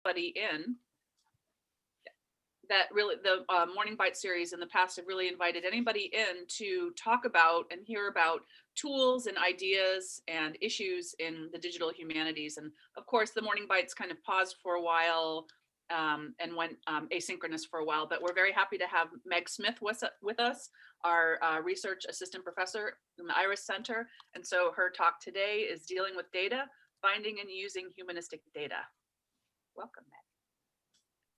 anybody in. That really, the Morning Bytes series in the past have really invited anybody in to talk about and hear about tools and ideas and issues in the digital humanities. And of course, the Morning Bytes kind of paused for a while and went asynchronous for a while, but we're very happy to have Meg Smith with us, our research assistant professor in the IRIS Center. And so her talk today is dealing with data, finding and using humanistic data. Welcome, Meg.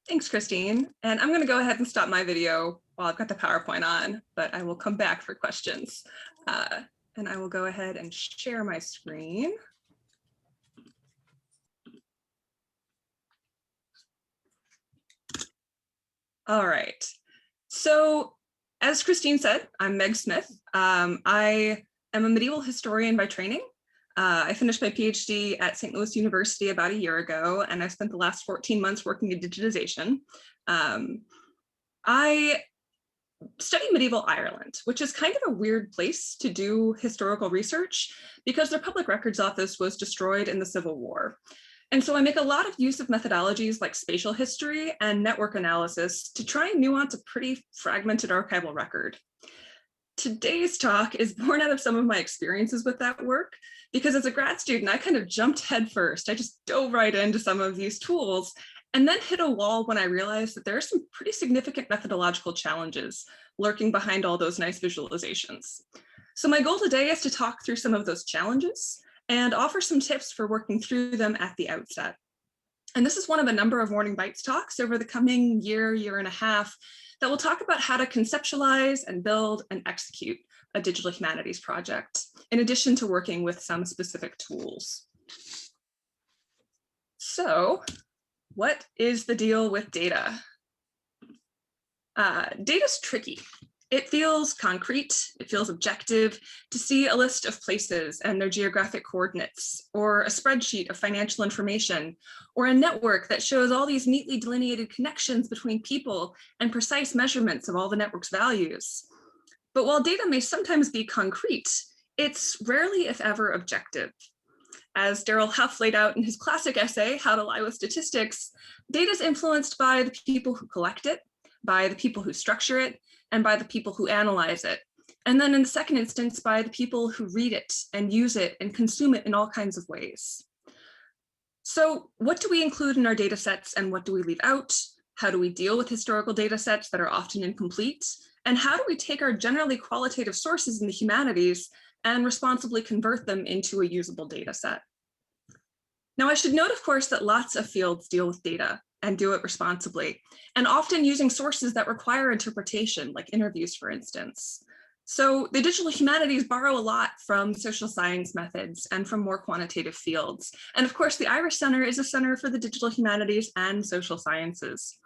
Thanks, Christine. And I'm going to go ahead and stop my video while I've got the PowerPoint on, but I will come back for questions. And I will go ahead and share my screen. All right. So as Christine said, I'm Meg Smith. I am a medieval historian by training. I finished my PhD at St. Louis University about a year ago, and I spent the last 14 months working in digitization. I studied medieval Ireland, which is kind of a weird place to do historical research because their public records office was destroyed in the Civil War. And so I make a lot of use of methodologies like spatial history and network analysis to try and nuance a pretty fragmented archival record. Today's talk is born out of some of my experiences with that work, because as a grad student, I kind of jumped headfirst. I just dove right into some of these tools and then hit a wall when I realized that there are some pretty significant methodological challenges lurking behind all those nice visualizations. So my goal today is to talk through some of those challenges and offer some tips for working through them at the outset. And this is one of a number of Morning Bytes talks over the coming year and a half that will talk about how to conceptualize and build and execute a digital humanities project, in addition to working with some specific tools. So, what is the deal with data? Data's tricky. It feels concrete, it feels objective to see a list of places and their geographic coordinates, or a spreadsheet of financial information, or a network that shows all these neatly delineated connections between people and precise measurements of all the network's values. But while data may sometimes be concrete, it's rarely, if ever, objective. As Daryl Huff laid out in his classic essay, How to Lie with Statistics, data is influenced by the people who collect it, by the people who structure it, and by the people who analyze it. And then in the second instance, by the people who read it and use it and consume it in all kinds of ways. So what do we include in our data sets and what do we leave out? How do we deal with historical data sets that are often incomplete? And how do we take our generally qualitative sources in the humanities and responsibly convert them into a usable data set? Now, I should note, of course, that lots of fields deal with data and do it responsibly, and often using sources that require interpretation, like interviews, for instance. So the digital humanities borrow a lot from social science methods and from more quantitative fields. And of course, the IRIS Center is a center for the digital humanities and social sciences.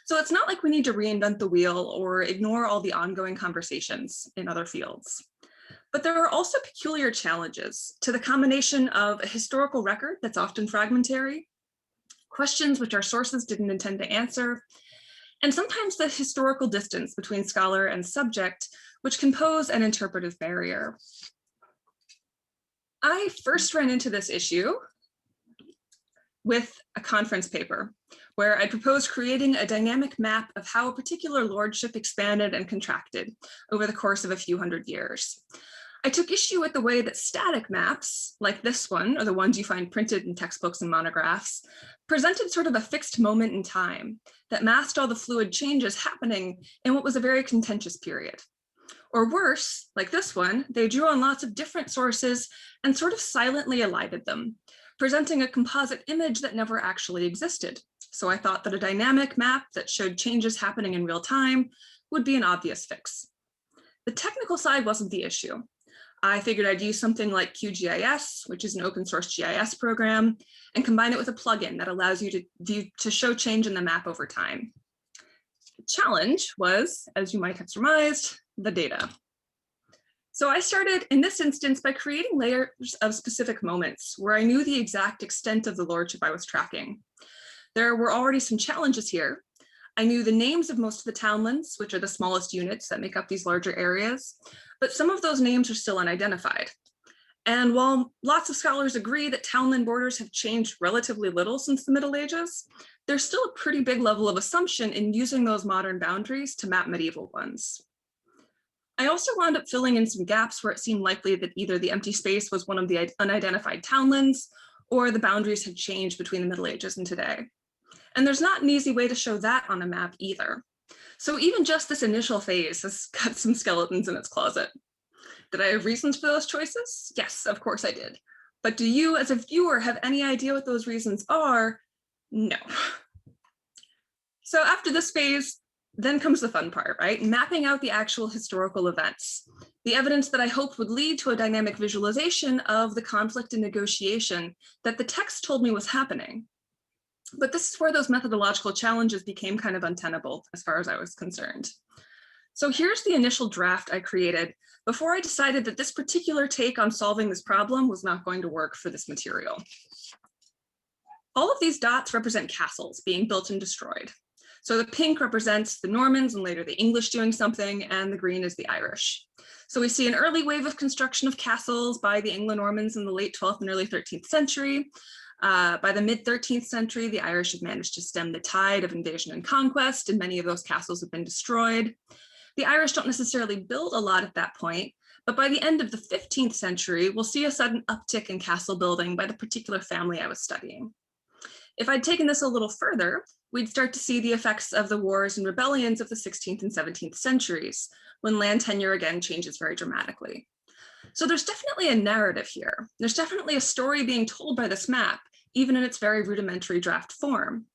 So it's not like we need to reinvent the wheel or ignore all the ongoing conversations in other fields. But there are also peculiar challenges to the combination of a historical record that's often fragmentary, questions which our sources didn't intend to answer, and sometimes the historical distance between scholar and subject, which can pose an interpretive barrier. I first ran into this issue with a conference paper where I proposed creating a dynamic map of how a particular lordship expanded and contracted over the course of a few hundred years. I took issue with the way that static maps, like this one, or the ones you find printed in textbooks and monographs, presented sort of a fixed moment in time that masked all the fluid changes happening in what was a very contentious period. Or worse, like this one, they drew on lots of different sources and sort of silently elided them, presenting a composite image that never actually existed. So I thought that a dynamic map that showed changes happening in real time would be an obvious fix. The technical side wasn't the issue. I figured I'd use something like QGIS, which is an open source GIS program, and combine it with a plugin that allows you to show change in the map over time. The challenge was, as you might have surmised, the data. So I started in this instance by creating layers of specific moments where I knew the exact extent of the lordship I was tracking. There were already some challenges here. I knew the names of most of the townlands, which are the smallest units that make up these larger areas, but some of those names are still unidentified. And while lots of scholars agree that townland borders have changed relatively little since the Middle Ages, there's still a pretty big level of assumption in using those modern boundaries to map medieval ones. I also wound up filling in some gaps where it seemed likely that either the empty space was one of the unidentified townlands, or the boundaries had changed between the Middle Ages and today. And there's not an easy way to show that on a map either. So even just this initial phase has got some skeletons in its closet. Did I have reasons for those choices? Yes, of course I did. But do you as a viewer have any idea what those reasons are? No. So after this phase, then comes the fun part, right? Mapping out the actual historical events, the evidence that I hoped would lead to a dynamic visualization of the conflict and negotiation that the text told me was happening. But this is where those methodological challenges became kind of untenable as far as I was concerned. So here's the initial draft I created before I decided that this particular take on solving this problem was not going to work for this material. All of these dots represent castles being built and destroyed. So the pink represents the Normans and later the English doing something, and the green is the Irish. So we see an early wave of construction of castles by the Anglo-Normans in the late 12th and early 13th century. By the mid-13th century, the Irish have managed to stem the tide of invasion and conquest, and many of those castles have been destroyed. The Irish don't necessarily build a lot at that point, but by the end of the 15th century, we'll see a sudden uptick in castle building by the particular family I was studying. If I'd taken this a little further, we'd start to see the effects of the wars and rebellions of the 16th and 17th centuries, when land tenure again changes very dramatically. So there's definitely a narrative here. There's definitely a story being told by this map, even in its very rudimentary draft form.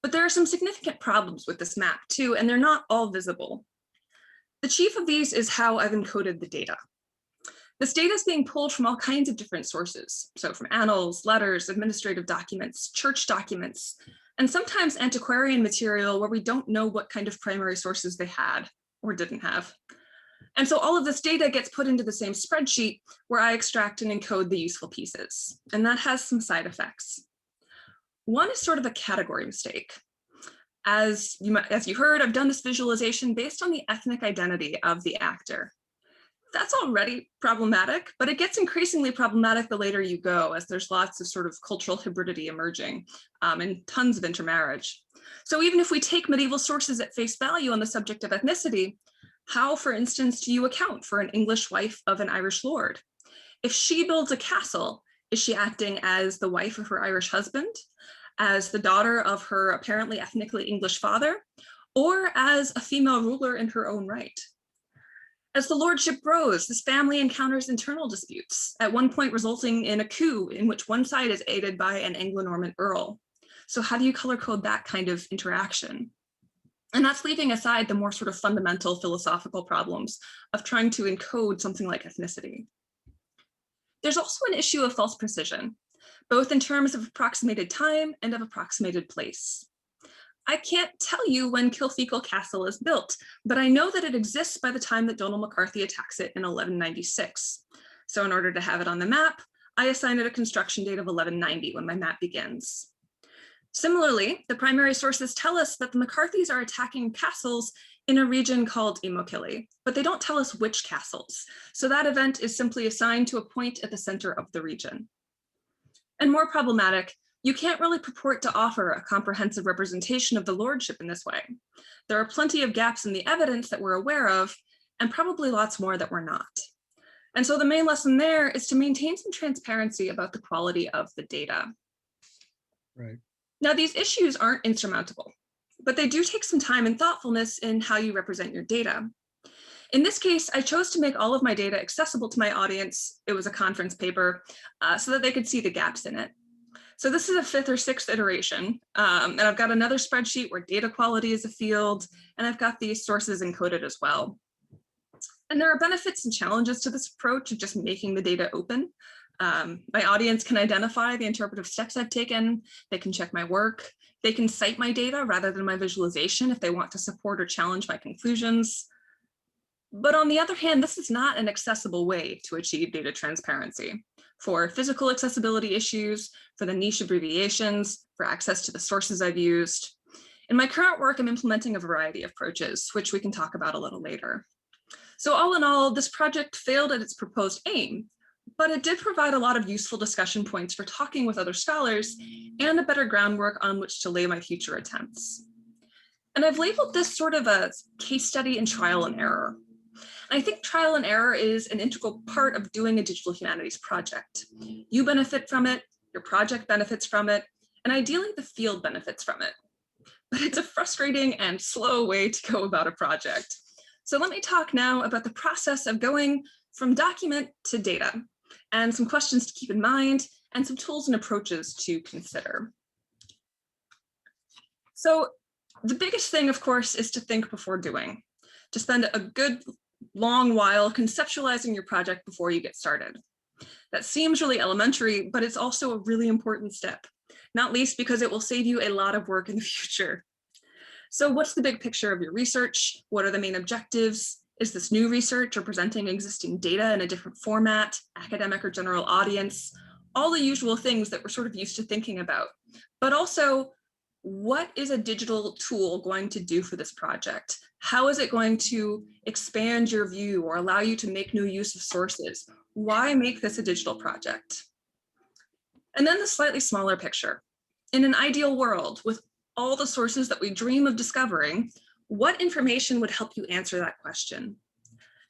But there are some significant problems with this map too, and they're not all visible. The chief of these is how I've encoded the data. This data is being pulled from all kinds of different sources. So from annals, letters, administrative documents, church documents, and sometimes antiquarian material where we don't know what kind of primary sources they had or didn't have. And so all of this data gets put into the same spreadsheet where I extract and encode the useful pieces. And that has some side effects. One is sort of a category mistake. As you heard, I've done this visualization based on the ethnic identity of the actor. That's already problematic, but it gets increasingly problematic the later you go, as there's lots of sort of cultural hybridity emerging and tons of intermarriage. So even if we take medieval sources at face value on the subject of ethnicity, how, for instance, do you account for an English wife of an Irish lord? If she builds a castle, is she acting as the wife of her Irish husband, as the daughter of her apparently ethnically English father, or as a female ruler in her own right? As the lordship grows, this family encounters internal disputes, at one point resulting in a coup in which one side is aided by an Anglo-Norman earl. So how do you color code that kind of interaction? And that's leaving aside the more sort of fundamental philosophical problems of trying to encode something like ethnicity. There's also an issue of false precision, both in terms of approximated time and of approximated place. I can't tell you when Kilfeacle Castle is built, but I know that it exists by the time that Donald MacCarthy attacks it in 1196. So in order to have it on the map, I assign it a construction date of 1190 when my map begins. Similarly, the primary sources tell us that the MacCarthys are attacking castles in a region called Imokilly, but they don't tell us which castles. So that event is simply assigned to a point at the center of the region. And more problematic, you can't really purport to offer a comprehensive representation of the lordship in this way. There are plenty of gaps in the evidence that we're aware of, and probably lots more that we're not. And so the main lesson there is to maintain some transparency about the quality of the data. Right. Now, these issues aren't insurmountable, but they do take some time and thoughtfulness in how you represent your data. In this case, I chose to make all of my data accessible to my audience. It was a conference paper, so that they could see the gaps in it. So this is a 5th or 6th iteration, and I've got another spreadsheet where data quality is a field, and I've got these sources encoded as well. And there are benefits and challenges to this approach of just making the data open. My audience can identify the interpretive steps I've taken, they can check my work, they can cite my data rather than my visualization if they want to support or challenge my conclusions. But on the other hand, this is not an accessible way to achieve data transparency. For physical accessibility issues, for the niche abbreviations, for access to the sources I've used. In my current work, I'm implementing a variety of approaches, which we can talk about a little later. So all in all, this project failed at its proposed aim, but it did provide a lot of useful discussion points for talking with other scholars and a better groundwork on which to lay my future attempts. And I've labeled this sort of a case study in trial and error. And I think trial and error is an integral part of doing a digital humanities project. You benefit from it, your project benefits from it, and ideally the field benefits from it. But it's a frustrating and slow way to go about a project. So let me talk now about the process of going from document to data, and some questions to keep in mind, and some tools and approaches to consider. So the biggest thing, of course, is to think before doing, to spend a good long while conceptualizing your project before you get started. That seems really elementary, but it's also a really important step, not least because it will save you a lot of work in the future. So what's the big picture of your research? What are the main objectives? Is this new research or presenting existing data in a different format, academic or general audience? All the usual things that we're sort of used to thinking about, but also, what is a digital tool going to do for this project? How is it going to expand your view or allow you to make new use of sources? Why make this a digital project? And then the slightly smaller picture. In an ideal world, with all the sources that we dream of discovering, what information would help you answer that question?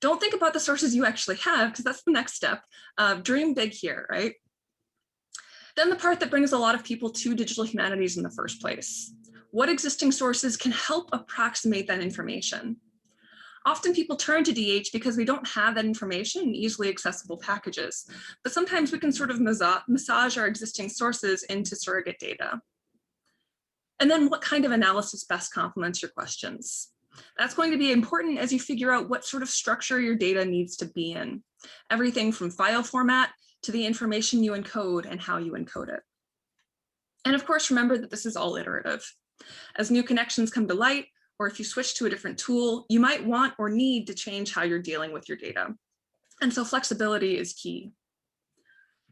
Don't think about the sources you actually have, because that's the next step. Dream big here, right? Then the part that brings a lot of people to digital humanities in the first place. What existing sources can help approximate that information? Often people turn to DH because we don't have that information in easily accessible packages, but sometimes we can sort of massage our existing sources into surrogate data. And then what kind of analysis best complements your questions? That's going to be important as you figure out what sort of structure your data needs to be in. Everything from file format to the information you encode and how you encode it. And of course, remember that this is all iterative. As new connections come to light, or if you switch to a different tool, you might want or need to change how you're dealing with your data. And so flexibility is key.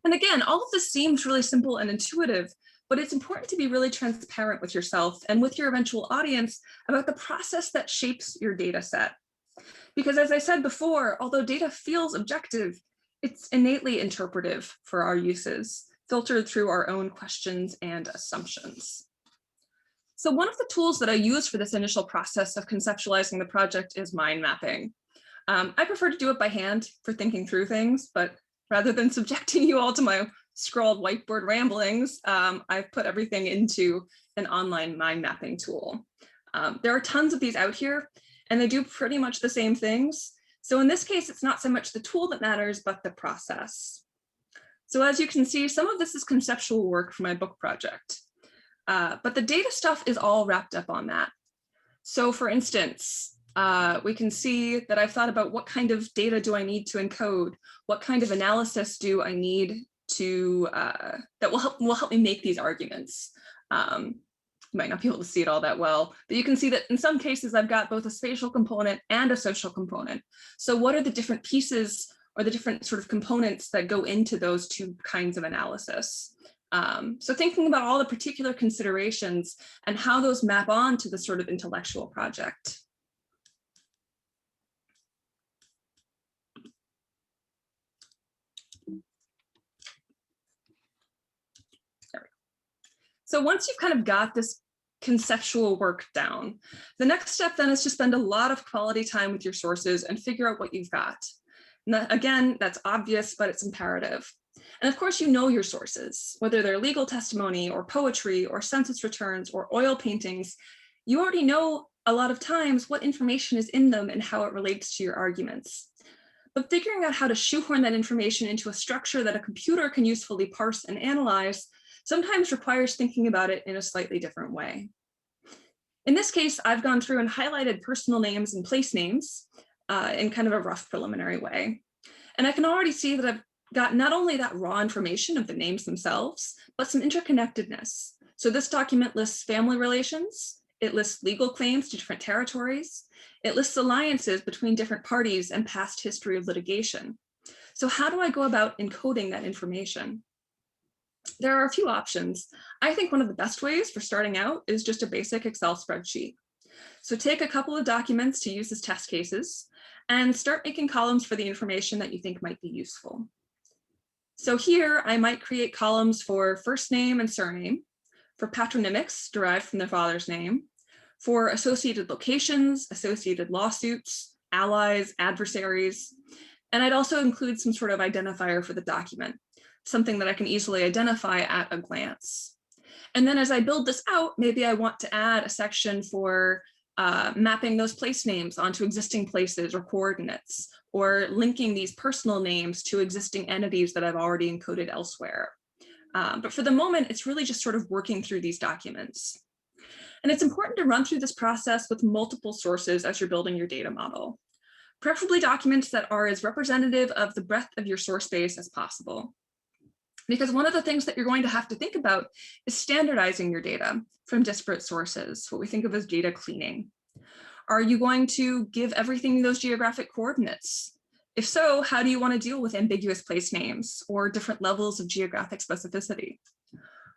And again, all of this seems really simple and intuitive, but it's important to be really transparent with yourself and with your eventual audience about the process that shapes your data set. Because as I said before, although data feels objective, it's innately interpretive for our uses, filtered through our own questions and assumptions. So one of the tools that I use for this initial process of conceptualizing the project is mind mapping. I prefer to do it by hand for thinking through things, but rather than subjecting you all to my scrawled whiteboard ramblings, I've put everything into an online mind mapping tool. There are tons of these out here, and they do pretty much the same things. So in this case, it's not so much the tool that matters, but the process. So as you can see, some of this is conceptual work for my book project, but the data stuff is all wrapped up on that. So for instance, we can see that I've thought about what kind of data do I need to encode? What kind of analysis do I need to, that will help me make these arguments? You might not be able to see it all that well, but you can see that in some cases I've got both a spatial component and a social component. So what are the different pieces or the different sort of components that go into those two kinds of analysis? So thinking about all the particular considerations and how those map on to the sort of intellectual project. So once you've kind of got this conceptual work down, the next step then is to spend a lot of quality time with your sources and figure out what you've got. And again, that's obvious, but it's imperative. And of course, you know your sources, whether they're legal testimony or poetry or census returns or oil paintings, you already know a lot of times what information is in them and how it relates to your arguments. But figuring out how to shoehorn that information into a structure that a computer can usefully parse and analyze sometimes requires thinking about it in a slightly different way. In this case, I've gone through and highlighted personal names and place names in kind of a rough preliminary way. And I can already see that I've got not only that raw information of the names themselves, but some interconnectedness. So this document lists family relations, it lists legal claims to different territories, it lists alliances between different parties and past history of litigation. So how do I go about encoding that information? There are a few options. I think one of the best ways for starting out is just a basic Excel spreadsheet. So take a couple of documents to use as test cases and start making columns for the information that you think might be useful. So here I might create columns for first name and surname, for patronymics derived from their father's name, for associated locations, associated lawsuits, allies, adversaries, and I'd also include some sort of identifier for the document, something that I can easily identify at a glance. And then as I build this out, maybe I want to add a section for mapping those place names onto existing places or coordinates, or linking these personal names to existing entities that I've already encoded elsewhere. But for the moment, it's really just sort of working through these documents. And it's important to run through this process with multiple sources as you're building your data model, preferably documents that are as representative of the breadth of your source base as possible. Because one of the things that you're going to have to think about is standardizing your data from disparate sources, what we think of as data cleaning. Are you going to give everything those geographic coordinates? If so, how do you want to deal with ambiguous place names or different levels of geographic specificity?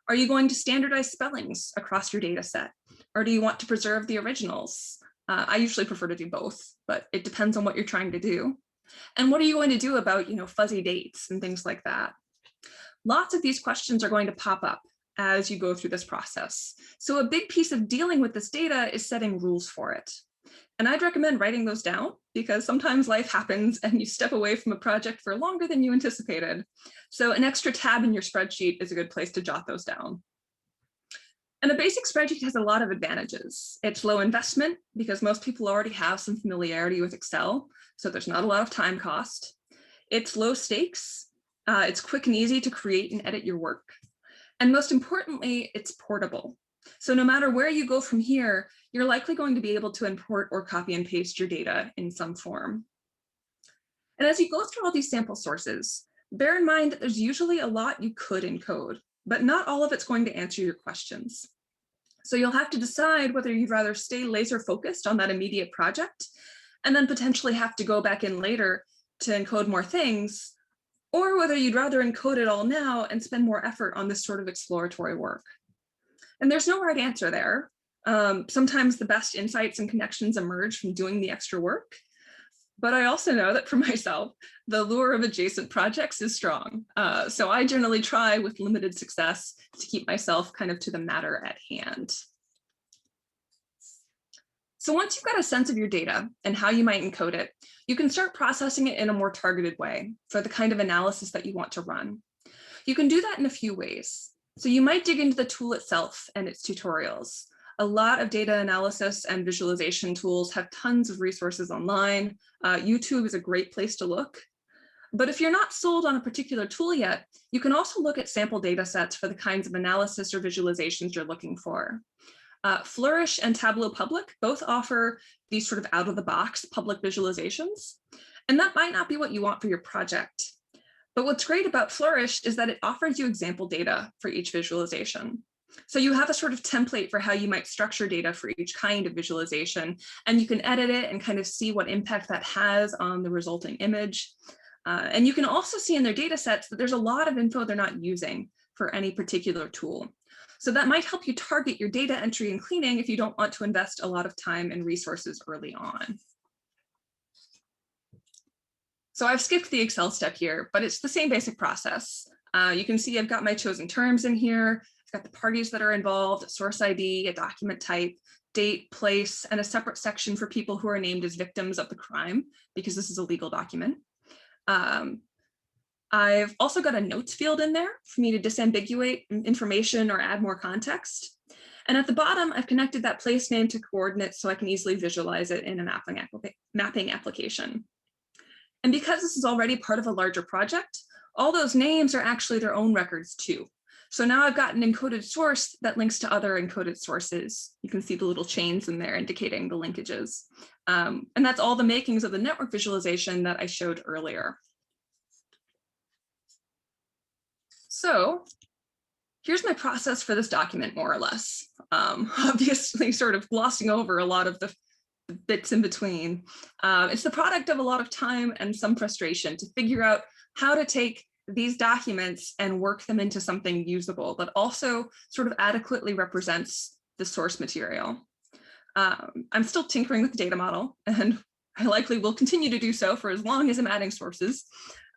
Are you going to standardize spellings across your data set? Or do you want to preserve the originals? I usually prefer to do both, but it depends on what you're trying to do. And what are you going to do about, fuzzy dates and things like that? Lots of these questions are going to pop up as you go through this process. So a big piece of dealing with this data is setting rules for it. And I'd recommend writing those down because sometimes life happens and you step away from a project for longer than you anticipated. So an extra tab in your spreadsheet is a good place to jot those down. And a basic spreadsheet has a lot of advantages. It's low investment because most people already have some familiarity with Excel, so there's not a lot of time cost. It's low stakes. It's quick and easy to create and edit your work. And most importantly, it's portable. So no matter where you go from here, you're likely going to be able to import or copy and paste your data in some form. And as you go through all these sample sources, bear in mind that there's usually a lot you could encode, but not all of it's going to answer your questions. So you'll have to decide whether you'd rather stay laser focused on that immediate project and then potentially have to go back in later to encode more things, or whether you'd rather encode it all now and spend more effort on this sort of exploratory work. And there's no right answer there. Sometimes the best insights and connections emerge from doing the extra work. But I also know that for myself, the lure of adjacent projects is strong. So I generally try with limited success to keep myself kind of to the matter at hand. So once you've got a sense of your data and how you might encode it, you can start processing it in a more targeted way for the kind of analysis that you want to run. You can do that in a few ways. So you might dig into the tool itself and its tutorials. A lot of data analysis and visualization tools have tons of resources online. YouTube is a great place to look. But if you're not sold on a particular tool yet, you can also look at sample data sets for the kinds of analysis or visualizations you're looking for. Flourish and Tableau Public both offer these sort of out-of-the-box public visualizations, and that might not be what you want for your project. But what's great about Flourish is that it offers you example data for each visualization. So you have a sort of template for how you might structure data for each kind of visualization, and you can edit it and kind of see what impact that has on the resulting image. And you can also see in their data sets that there's a lot of info they're not using for any particular tool. So that might help you target your data entry and cleaning if you don't want to invest a lot of time and resources early on. So I've skipped the Excel step here, but it's the same basic process. You can see I've got my chosen terms in here. I've got the parties that are involved, a source ID, a document type, date, place, and a separate section for people who are named as victims of the crime, because this is a legal document. I've also got a notes field in there for me to disambiguate information or add more context. And at the bottom, I've connected that place name to coordinates so I can easily visualize it in a mapping application. And because this is already part of a larger project, all those names are actually their own records too. So now I've got an encoded source that links to other encoded sources. You can see the little chains in there indicating the linkages. And that's all the makings of the network visualization that I showed earlier. So here's my process for this document, more or less. Obviously sort of glossing over a lot of the bits in between. It's the product of a lot of time and some frustration to figure out how to take these documents and work them into something usable that also sort of adequately represents the source material. I'm still tinkering with the data model, and I likely will continue to do so for as long as I'm adding sources.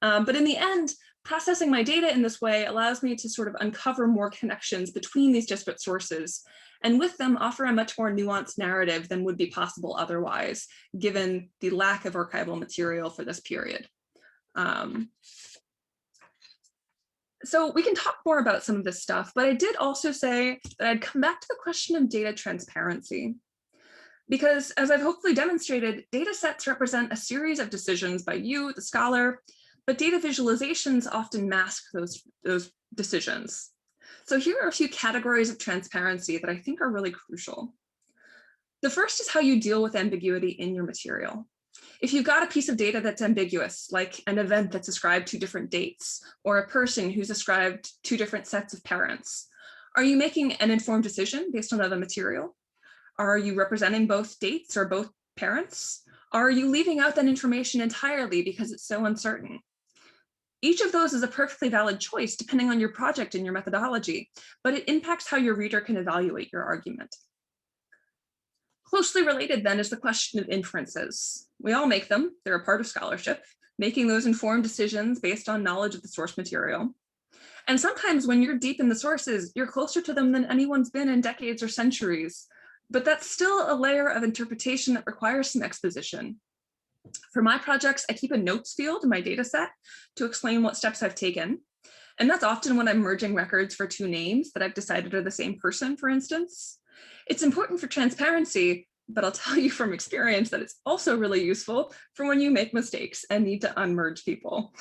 But in the end, Processing my data in this way allows me to sort of uncover more connections between these disparate sources, and with them offer a much more nuanced narrative than would be possible otherwise, given the lack of archival material for this period. So we can talk more about some of this stuff, but I did also say that I'd come back to the question of data transparency. Because as I've hopefully demonstrated, data sets represent a series of decisions by you, the scholar, but data visualizations often mask those decisions. So here are a few categories of transparency that I think are really crucial. The first is how you deal with ambiguity in your material. If you've got a piece of data that's ambiguous, like an event that's ascribed to different dates, or a person who's ascribed to different sets of parents, are you making an informed decision based on other material? Are you representing both dates or both parents? Are you leaving out that information entirely because it's so uncertain? Each of those is a perfectly valid choice depending on your project and your methodology, but it impacts how your reader can evaluate your argument. Closely related then is the question of inferences. We all make them, they're a part of scholarship, making those informed decisions based on knowledge of the source material. And sometimes when you're deep in the sources, you're closer to them than anyone's been in decades or centuries, but that's still a layer of interpretation that requires some exposition. For my projects, I keep a notes field in my data set to explain what steps I've taken. And that's often when I'm merging records for two names that I've decided are the same person, for instance. It's important for transparency, but I'll tell you from experience that it's also really useful for when you make mistakes and need to unmerge people.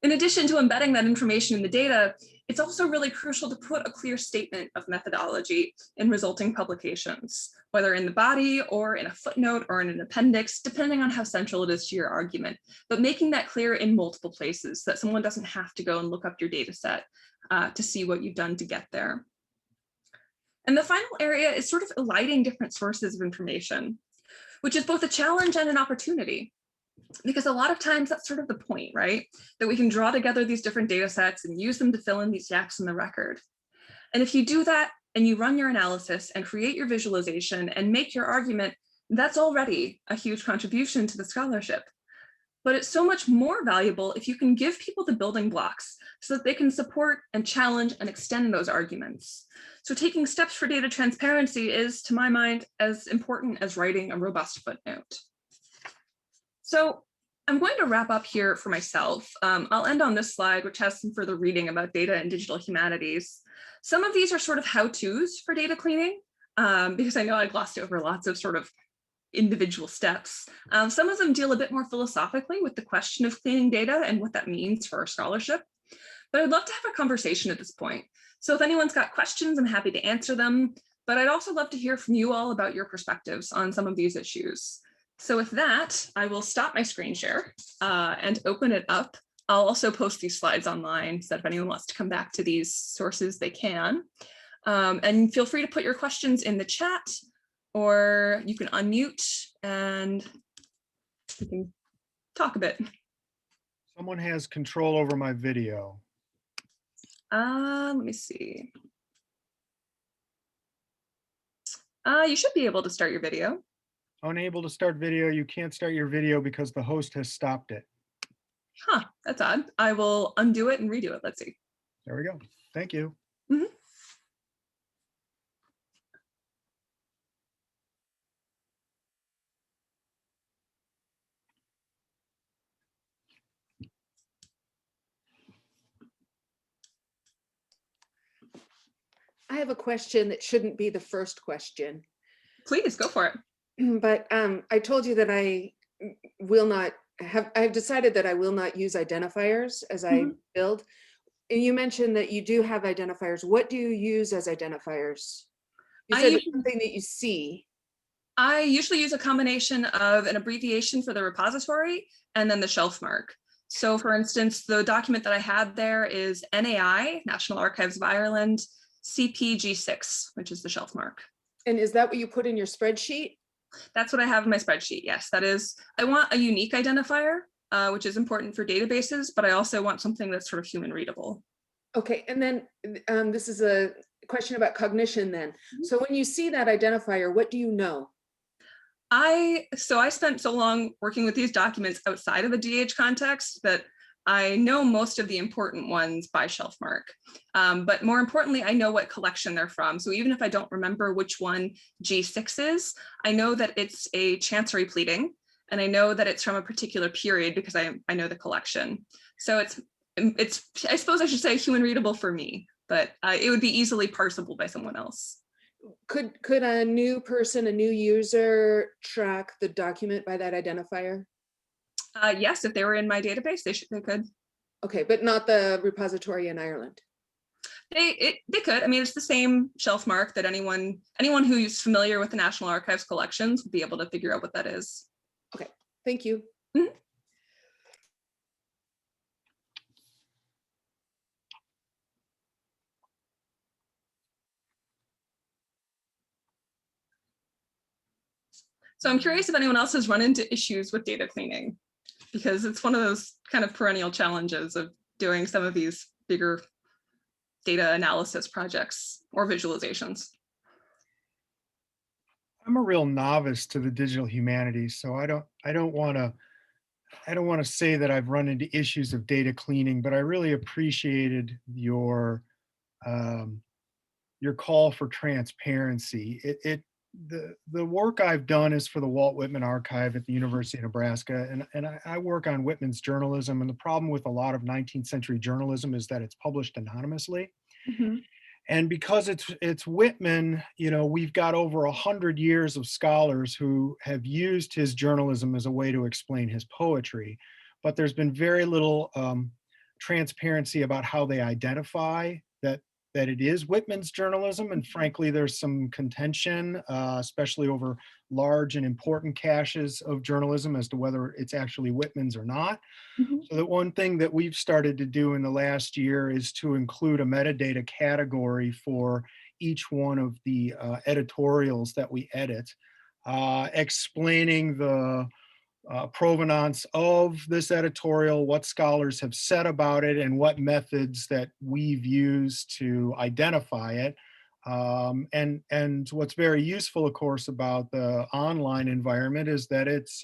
In addition to embedding that information in the data, it's also really crucial to put a clear statement of methodology in resulting publications, whether in the body or in a footnote or in an appendix, depending on how central it is to your argument, but making that clear in multiple places so that someone doesn't have to go and look up your data set to see what you've done to get there. And the final area is sort of eliding different sources of information, which is both a challenge and an opportunity. Because a lot of times that's sort of the point, right? That we can draw together these different data sets and use them to fill in these gaps in the record. And if you do that and you run your analysis and create your visualization and make your argument, that's already a huge contribution to the scholarship. But it's so much more valuable if you can give people the building blocks so that they can support and challenge and extend those arguments. So taking steps for data transparency is, to my mind, as important as writing a robust footnote. So I'm going to wrap up here for myself. I'll end on this slide, which has some further reading about data and digital humanities. Some of these are sort of how-tos for data cleaning, because I know I glossed over lots of sort of individual steps. Some of them deal a bit more philosophically with the question of cleaning data and what that means for our scholarship. But I'd love to have a conversation at this point. So if anyone's got questions, I'm happy to answer them. But I'd also love to hear from you all about your perspectives on some of these issues. So with that, I will stop my screen share and open it up. I'll also post these slides online so that if anyone wants to come back to these sources, they can. And feel free to put your questions in the chat, or you can unmute and we can talk a bit. Someone has control over my video. Let me see. You should be able to start your video. Unable to start video. You can't start your video because the host has stopped it. Huh, that's odd. I will undo it and redo it. Let's see. There we go. Thank you. Mm-hmm. I have a question that shouldn't be the first question. Please go for it. But I told you that I've decided that I will not use identifiers as I build. And you mentioned that you do have identifiers. What do you use as identifiers? You said it's something that you see. I usually use a combination of an abbreviation for the repository and then the shelf mark. So for instance, the document that I had there is NAI, National Archives of Ireland, CPG6, which is the shelf mark. And is that what you put in your spreadsheet? That's what I have in my spreadsheet. Yes, that is. I want a unique identifier, which is important for databases, but I also want something that's sort of human readable. Okay, and then this is a question about cognition then. So when you see that identifier, what do you know? I spent so long working with these documents outside of a DH context that I know most of the important ones by shelf mark, but more importantly, I know what collection they're from. So even if I don't remember which one G6 is, I know that it's a chancery pleading, and I know that it's from a particular period because I know the collection. So it's I suppose I should say human readable for me, but it would be easily parsable by someone else. Could a new person, a new user track the document by that identifier? Yes, if they were in my database, they could. Okay, but not the repository in Ireland. They could. I mean, it's the same shelf mark that anyone who's familiar with the National Archives collections would be able to figure out what that is. Okay, thank you. Mhm. So I'm curious if anyone else has run into issues with data cleaning, because it's one of those kind of perennial challenges of doing some of these bigger data analysis projects or visualizations. I'm a real novice to the digital humanities, so I don't want to say that I've run into issues of data cleaning, but I really appreciated um, your call for transparency. The work I've done is for the Walt Whitman Archive at the University of Nebraska, and I work on Whitman's journalism. And the problem with a lot of 19th century journalism is that it's published anonymously. Mm-hmm. And because it's Whitman, we've got over 100 years of scholars who have used his journalism as a way to explain his poetry, but there's been very little transparency about how they identify that it is Whitman's journalism. And frankly, there's some contention, especially over large and important caches of journalism, as to whether it's actually Whitman's or not. Mm-hmm. So the one thing that we've started to do in the last year is to include a metadata category for each one of the editorials that we edit, explaining the provenance of this editorial, what scholars have said about it, and what methods that we've used to identify it. And what's very useful, of course, about the online environment is that it's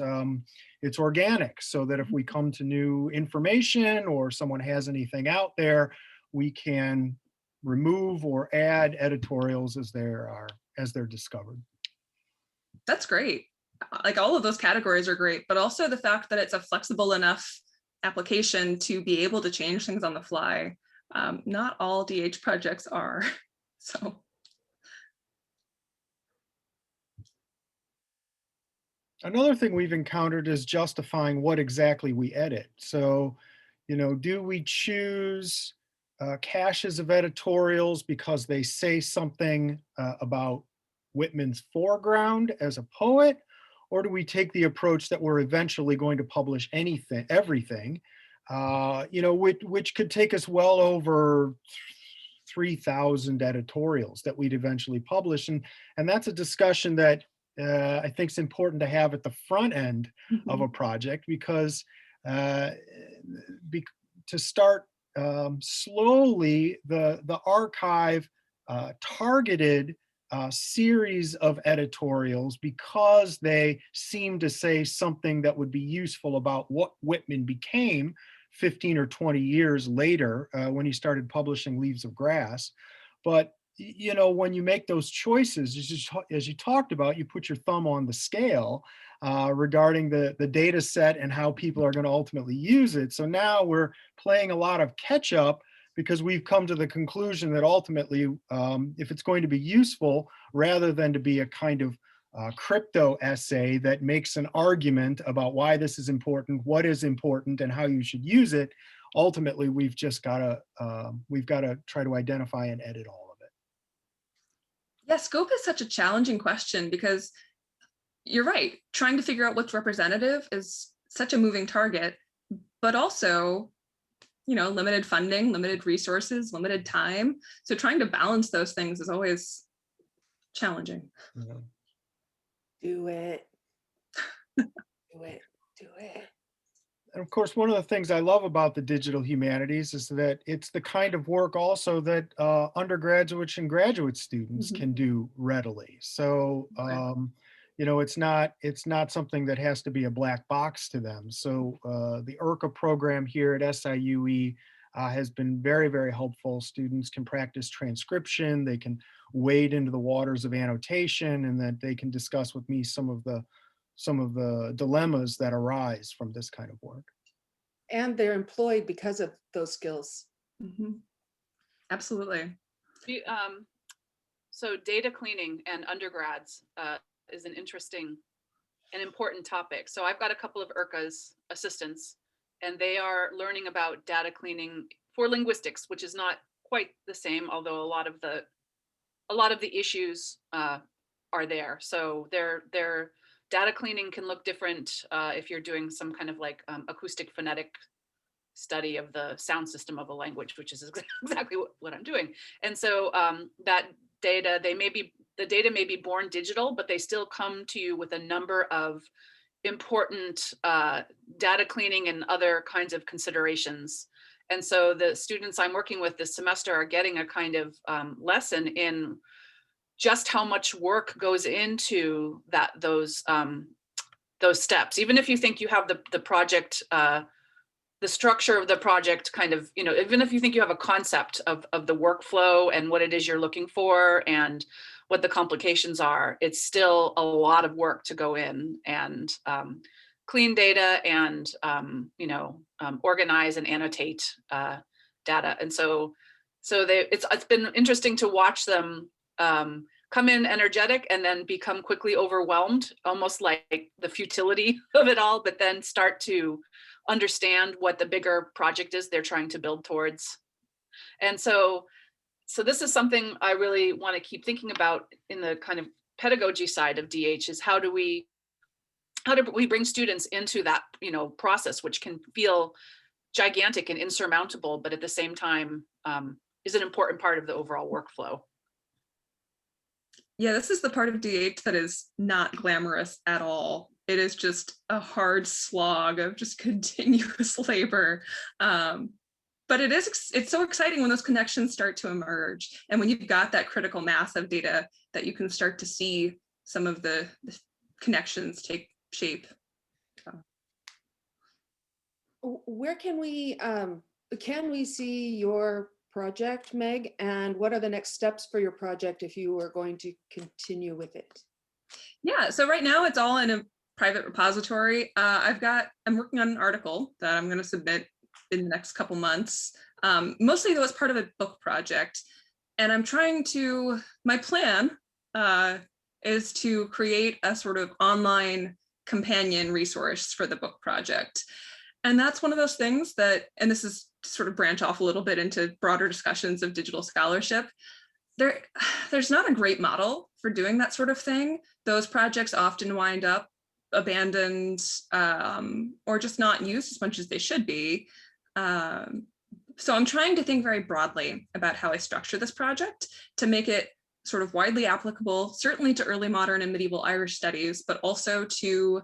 organic, so that if we come to new information or someone has anything out there, we can remove or add editorials as they're discovered. That's great. Like, all of those categories are great, but also the fact that it's a flexible enough application to be able to change things on the fly. Not all DH projects are. So. Another thing we've encountered is justifying what exactly we edit. So, do we choose caches of editorials because they say something about Whitman's foreground as a poet? Or do we take the approach that we're eventually going to publish everything, which could take us well over 3,000 editorials that we'd eventually publish. And that's a discussion that I think is important to have at the front end of a project, because to start slowly, the archive targeted series of editorials because they seem to say something that would be useful about what Whitman became 15 or 20 years later when he started publishing Leaves of Grass. But when you make those choices, as you talked about, you put your thumb on the scale regarding the data set and how people are going to ultimately use it. So now we're playing a lot of catch up, because we've come to the conclusion that ultimately, if it's going to be useful, rather than to be a kind of crypto essay that makes an argument about why this is important, what is important, and how you should use it, ultimately we've got to try to identify and edit all of it. Yeah, scope is such a challenging question, because you're right. Trying to figure out what's representative is such a moving target, but also, limited funding, limited resources, limited time. So trying to balance those things is always challenging. Yeah. Do it. Do it. Do it. And of course, one of the things I love about the digital humanities is that it's the kind of work also that undergraduate and graduate students can do readily. So, it's not something that has to be a black box to them. So the IRCA program here at SIUE has been very, very helpful. Students can practice transcription, they can wade into the waters of annotation, and that they can discuss with me some of the dilemmas that arise from this kind of work. And they're employed because of those skills. Mm-hmm. Absolutely. So data cleaning and undergrads is an interesting and important topic. So I've got a couple of IRCA's assistants, and they are learning about data cleaning for linguistics, which is not quite the same, although a lot of the issues are there. So their data cleaning can look different if you're doing some kind of like acoustic phonetic study of the sound system of a language, which is exactly what I'm doing. And so that data, the data may be born digital, but they still come to you with a number of important data cleaning and other kinds of considerations. And so the students I'm working with this semester are getting a kind of lesson in just how much work goes into those steps. Even if you think you have the project, the structure of the project kind of, even if you think you have a concept of the workflow and what it is you're looking for and what the complications are, it's still a lot of work to go in and clean data and, organize and annotate data. And so it's been interesting to watch them come in energetic and then become quickly overwhelmed, almost like the futility of it all, but then start to understand what the bigger project is they're trying to build towards. And so this is something I really want to keep thinking about in the kind of pedagogy side of DH, is how do we bring students into that, process, which can feel gigantic and insurmountable, but at the same time is an important part of the overall workflow. Yeah, this is the part of DH that is not glamorous at all. It is just a hard slog of just continuous labor. But it's so exciting when those connections start to emerge. And when you've got that critical mass of data that you can start to see some of the connections take shape. Where can we see your project, Meg? And what are the next steps for your project if you are going to continue with it? Yeah, so right now it's all in a private repository. I'm working on an article that I'm going to submit in the next couple months. Mostly though, as part of a book project. And my plan is to create a sort of online companion resource for the book project. And that's one of those things and this is to sort of branch off a little bit into broader discussions of digital scholarship. There's not a great model for doing that sort of thing. Those projects often wind up abandoned or just not used as much as they should be. So I'm trying to think very broadly about how I structure this project to make it sort of widely applicable, certainly to early modern and medieval Irish studies, but also to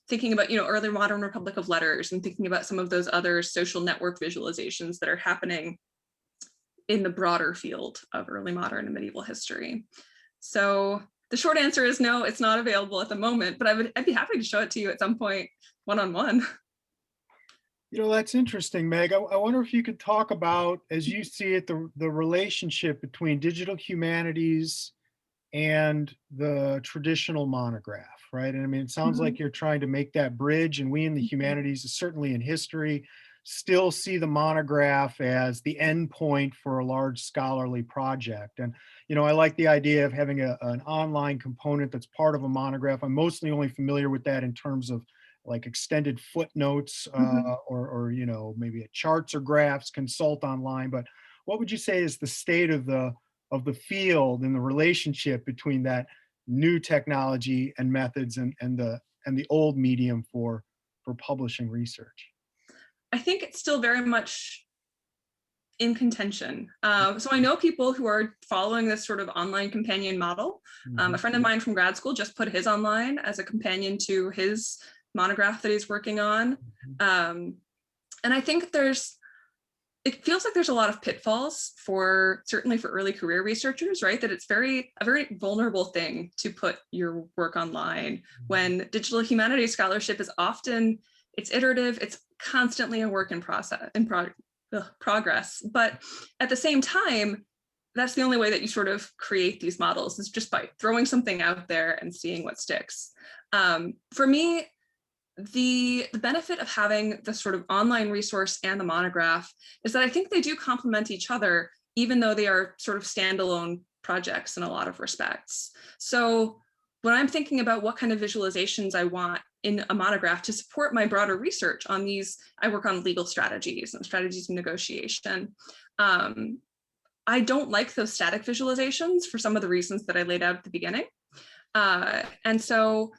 thinking about, early modern Republic of Letters and thinking about some of those other social network visualizations that are happening in the broader field of early modern and medieval history. So the short answer is no, it's not available at the moment, but I'd be happy to show it to you at some point one-on-one. That's interesting, Meg. I wonder if you could talk about, as you see it, the relationship between digital humanities and the traditional monograph, right? And I mean, it sounds like you're trying to make that bridge, and we in the humanities, certainly in history, still see the monograph as the end point for a large scholarly project. And, I like the idea of having an online component that's part of a monograph. I'm mostly only familiar with that in terms of like extended footnotes or maybe a charts or graphs, consult online. But what would you say is the state of the field and the relationship between that new technology and methods and the old medium for publishing research? I think it's still very much in contention. So I know people who are following this sort of online companion model. A friend of mine from grad school just put his online as a companion to his monograph that he's working on. And I think there's it feels like there's a lot of pitfalls certainly for early career researchers, right? That it's a very vulnerable thing to put your work online when digital humanities scholarship is often, it's iterative, it's constantly a work in progress. But at the same time, that's the only way that you sort of create these models, is just by throwing something out there and seeing what sticks. For me, the benefit of having the sort of online resource and the monograph is that I think they do complement each other, even though they are sort of standalone projects in a lot of respects. So when I'm thinking about what kind of visualizations I want in a monograph to support my broader research on these, I work on legal strategies and strategies of negotiation. I don't like those static visualizations for some of the reasons that I laid out at the beginning. And so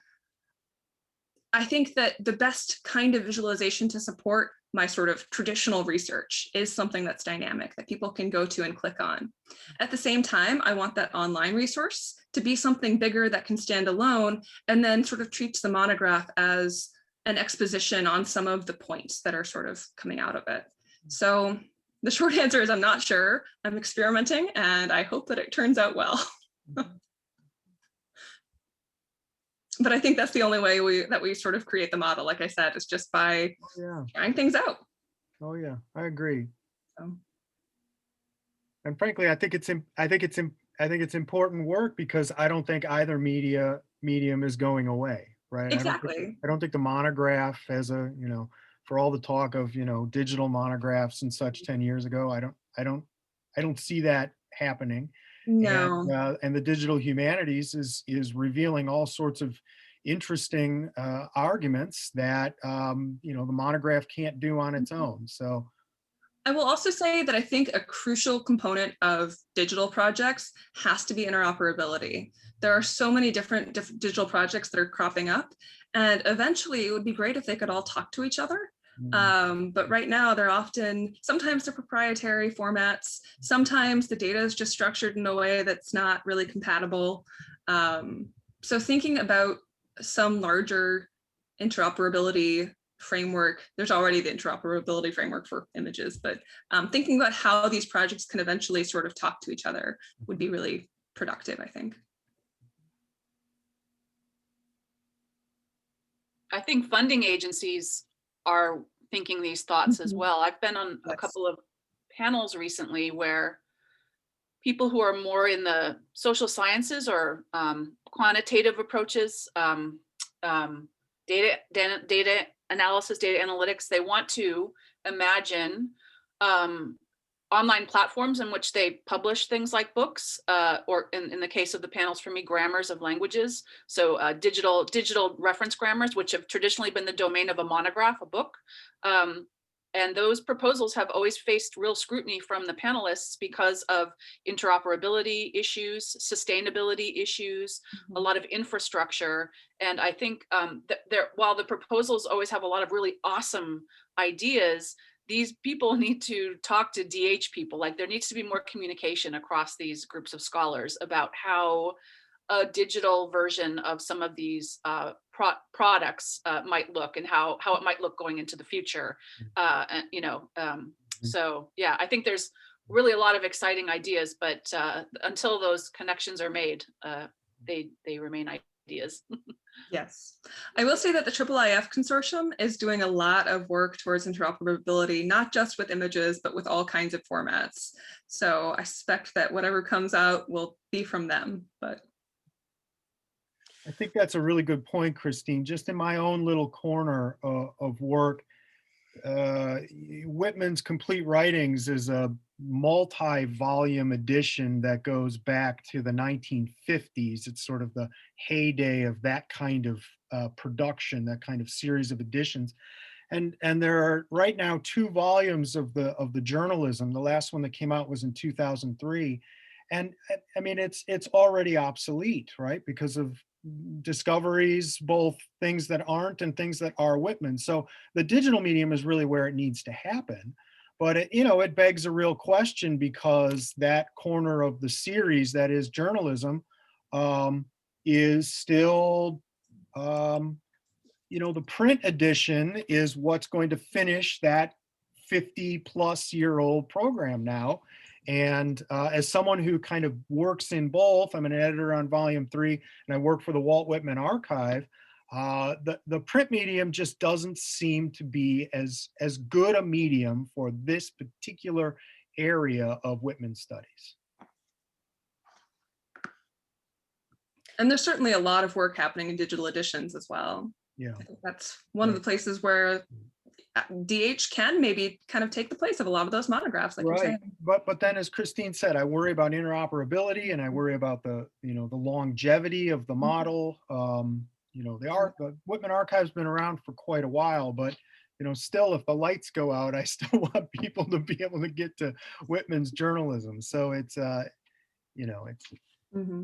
I think that the best kind of visualization to support my sort of traditional research is something that's dynamic, that people can go to and click on. At the same time, I want that online resource to be something bigger that can stand alone, and then sort of treats the monograph as an exposition on some of the points that are sort of coming out of it. So the short answer is I'm not sure. I'm experimenting, and I hope that it turns out well. But I think that's the only way we sort of create the model, like I said, is just by trying things out. Oh yeah, I agree. So. And frankly, I think it's important work, because I don't think either medium is going away, right? Exactly. I don't think the monograph as a, for all the talk of, digital monographs and such 10 years ago, I don't see that happening. No. And the digital humanities is revealing all sorts of interesting arguments that the monograph can't do on its own. So I will also say that I think a crucial component of digital projects has to be interoperability. There are so many different digital projects that are cropping up, and eventually it would be great if they could all talk to each other. But right now sometimes they're proprietary formats, sometimes the data is just structured in a way that's not really compatible. So thinking about some larger interoperability framework, there's already the interoperability framework for images, but thinking about how these projects can eventually sort of talk to each other would be really productive, I think. I think funding agencies are thinking these thoughts as well. I've been on a couple of panels recently where people who are more in the social sciences or quantitative approaches, data analysis, data analytics, they want to imagine online platforms in which they publish things like books, or in the case of the panels for me, grammars of languages. So digital reference grammars, which have traditionally been the domain of a monograph, a book. And those proposals have always faced real scrutiny from the panelists because of interoperability issues, sustainability issues, a lot of infrastructure. And I think while the proposals always have a lot of really awesome ideas, these people need to talk to DH people. Like, there needs to be more communication across these groups of scholars about how a digital version of some of these products might look, and how it might look going into the future. So yeah, I think there's really a lot of exciting ideas, but until those connections are made, they remain ideas. Yes, I will say that the IIIF consortium is doing a lot of work towards interoperability, not just with images, but with all kinds of formats. So I suspect that whatever comes out will be from them. But I think that's a really good point, Christine. Just in my own little corner of work, Whitman's Complete Writings is a multi-volume edition that goes back to the 1950s. It's sort of the heyday of that kind of production, that kind of series of editions. And there are right now 2 volumes of the journalism. The last one that came out was in 2003. And I mean, it's already obsolete, right? Because of discoveries, both things that aren't and things that are Whitman. So the digital medium is really where it needs to happen. But it begs a real question, because that corner of the series that is journalism is still, the print edition is what's going to finish that 50-plus-year-old program now. And as someone who kind of works in both, I'm an editor on volume 3, and I work for the Walt Whitman Archive. The print medium just doesn't seem to be as good a medium for this particular area of Whitman studies. And there's certainly a lot of work happening in digital editions as well. Yeah, I think that's one of the places where DH can maybe kind of take the place of a lot of those monographs, like you're right. saying. But then, as Christine said, I worry about interoperability, and I worry about the longevity of the model. The Whitman Archive's been around for quite a while, but still, if the lights go out, I still want people to be able to get to Whitman's journalism. So it's Mm-hmm.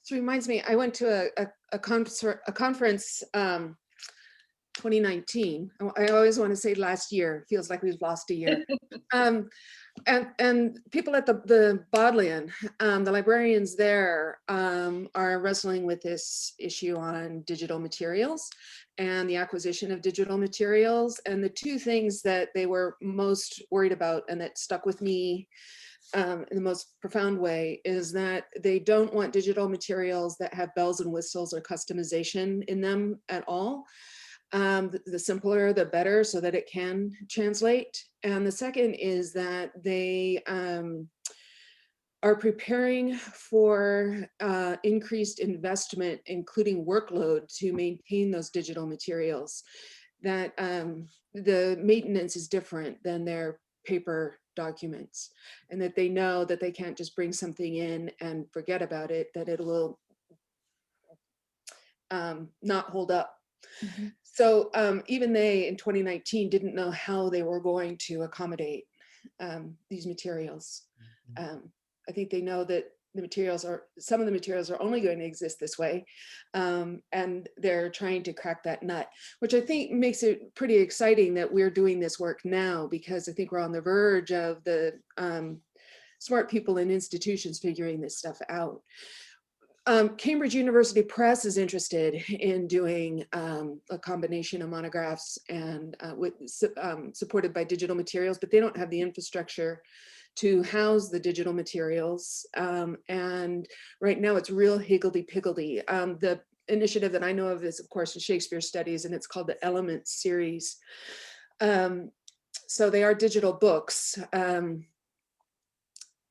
This reminds me, I went to a conference 2019. I always want to say last year. Feels like we've lost a year. And people at the Bodleian, the librarians there are wrestling with this issue on digital materials and the acquisition of digital materials. And the two things that they were most worried about and that stuck with me in the most profound way is that they don't want digital materials that have bells and whistles or customization in them at all. The simpler, the better, so that it can translate. And the second is that they are preparing for increased investment, including workload, to maintain those digital materials. That the maintenance is different than their paper documents, and that they know that they can't just bring something in and forget about it, that it will not hold up. Mm-hmm. So even they in 2019 didn't know how they were going to accommodate these materials. I think they know that some of the materials are only going to exist this way. And they're trying to crack that nut, which I think makes it pretty exciting that we're doing this work now, because I think we're on the verge of the smart people in institutions figuring this stuff out. Cambridge University Press is interested in doing a combination of monographs and supported by digital materials, but they don't have the infrastructure to house the digital materials. And right now it's real higgledy-piggledy. The initiative that I know of is, of course, in Shakespeare Studies, and it's called the Elements series. So they are digital books,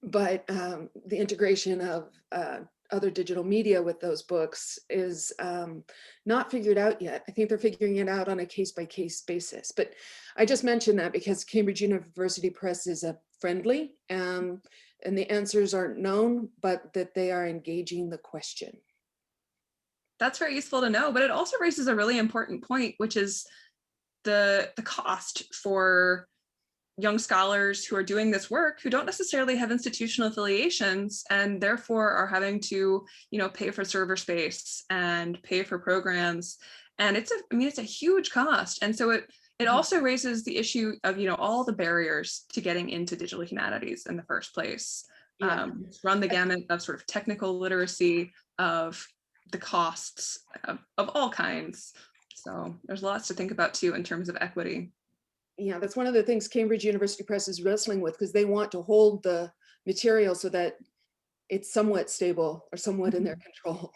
but the integration of other digital media with those books is not figured out yet. I think they're figuring it out on a case-by-case basis. But I just mentioned that because Cambridge University Press is friendly, and the answers aren't known, but that they are engaging the question. That's very useful to know, but it also raises a really important point, which is the cost for young scholars who are doing this work who don't necessarily have institutional affiliations, and therefore are having to, pay for server space and pay for programs. And it's a huge cost. And so it also raises the issue of, all the barriers to getting into digital humanities in the first place. Yeah. Run the gamut of sort of technical literacy, of the costs of all kinds. So there's lots to think about too in terms of equity. Yeah, that's one of the things Cambridge University Press is wrestling with, because they want to hold the material so that it's somewhat stable or somewhat in their control.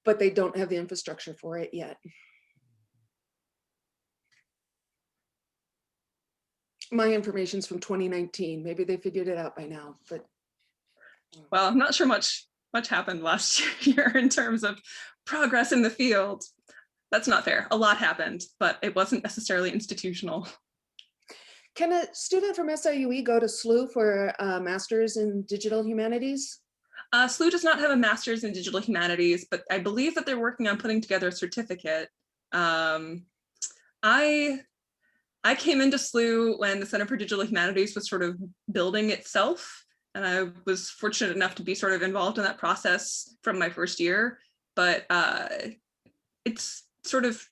But they don't have the infrastructure for it yet. My information's from 2019. Maybe they figured it out by now, but. Well, I'm not sure much happened last year in terms of progress in the field. That's not fair. A lot happened, but it wasn't necessarily institutional. Can a student from SIUE go to SLU for a master's in digital humanities? SLU does not have a master's in digital humanities, but I believe that they're working on putting together a certificate. I came into SLU when the Center for Digital Humanities was sort of building itself, and I was fortunate enough to be sort of involved in that process from my first year, but it's sort of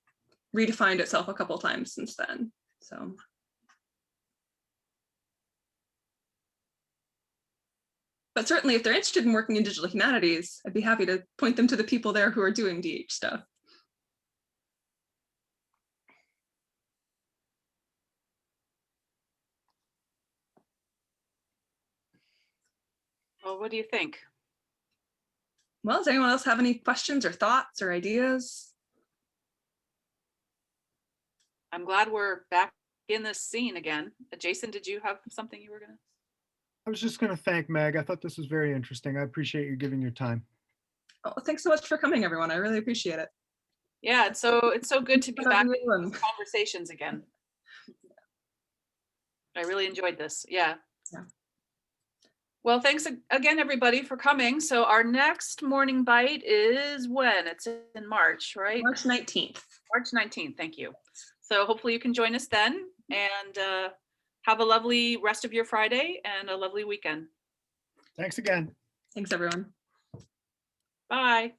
redefined itself a couple of times since then. So. But certainly if they're interested in working in digital humanities, I'd be happy to point them to the people there who are doing DH stuff. Well, what do you think? Well, does anyone else have any questions or thoughts or ideas? I'm glad we're back in this scene again. Jason, did you have something you were gonna? I was just going to thank Meg. I thought this was very interesting. I appreciate you giving your time. Oh, thanks so much for coming, everyone. I really appreciate it. Yeah, it's so good to be back in Everyone. these conversations again. I really enjoyed this. Yeah. Yeah. Well, thanks again, everybody, for coming. So our next morning bite is when? It's in March, right? March 19th. March 19th. Thank you. So hopefully you can join us then, and have a lovely rest of your Friday and a lovely weekend. Thanks again. Thanks, everyone. Bye.